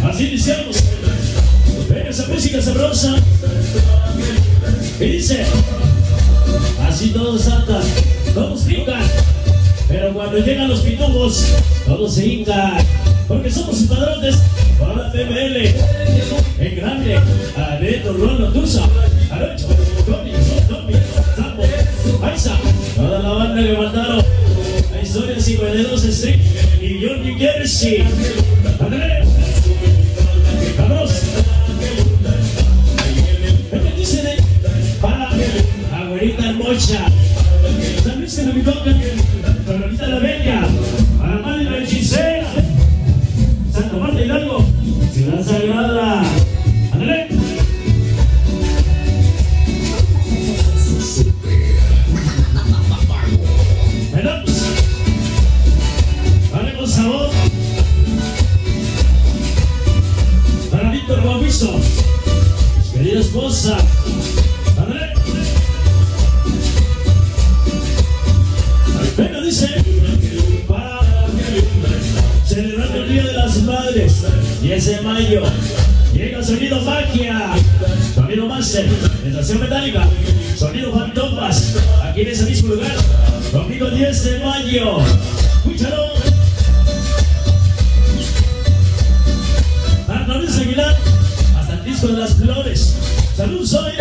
Así iniciamos. Venga esa música sabrosa. Y dice, así todos saltan, todos brincan, pero cuando llegan los pitujos, todos se hincan, porque somos sus padrones. Para PML, en grande, Areto, Rolo, Tusa, Arocho, Tony, Zambo, Paisa, toda la banda que mandaron a Historia 52 Street y John New Jersey. ¡André! ¡Vamos! ¿Qué dicen? Para Abuelita Mocha, San Luis de la Micoca, Carolita la Bella, para Madre la Hechicera, Santa Marta Hidalgo, Ciudad Sagrada. ¡Ándale! ¡Venamos! ¡Dale con sabor! Para Víctor Guaviso, mi querida esposa. ¡Ándale! Venga, dice, para celebrar el Día de las Madres, 10 de mayo, llega Sonido Magia, Sonido Master, Estación Metálica, Sonido Fantomas, aquí en ese mismo lugar, domingo 10 de mayo, escúchalo. Arnoldo Aguilar, hasta el disco de las flores, salud soy.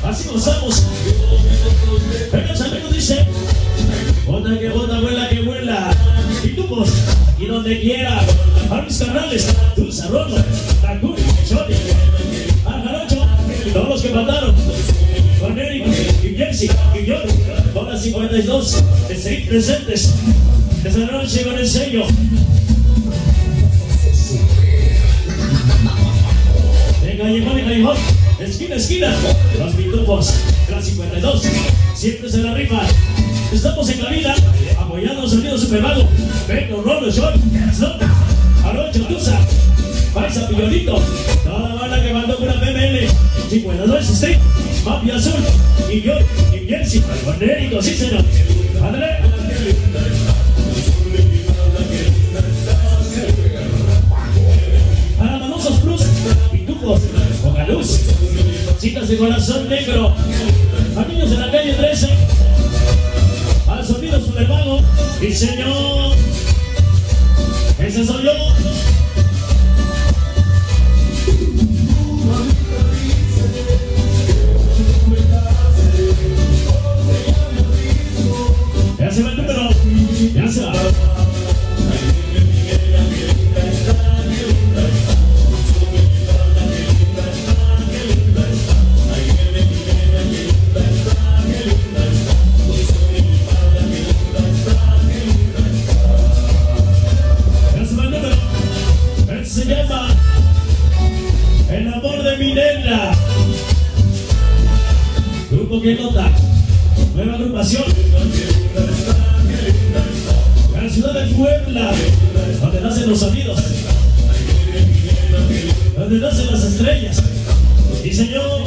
Así gozamos. Venga, amigos, dice, bota que bota, vuela que vuela. Y tupos, aquí donde quiera. A mis carnales, Dulce, Rono, Takuri, Johnny, Arjarocho, todos los que mandaron. Con Eric, y Jersey, y John, con las 52, de seguir presentes. Esta noche con el sello. Venga, llegó. Esquina, esquina, los pitufos, las 52, siempre se la rifa. Estamos en cabina, apoyando a Sonido Super Vago, Vago, Rolo, John, Nota, Arocho, Tusa, Paisa, Pillonito, toda la banda que mandó una PML, 52 Street, Mafia Azul, y John, y Jersey, con Eric, sí señor. ¡Ándale! Para Manosos Plus, pitufos, poca luz. Chicas de corazón negro, a niños de la calle 13, al Sonido Super Vago, y señor, ese soy yo. Ya se va el número, ya se va. Se llama El Amor de mi NeNa. Grupo que Nota, nueva agrupación. En la ciudad de Puebla, donde nacen los sonidos, donde nacen las estrellas. Y señor,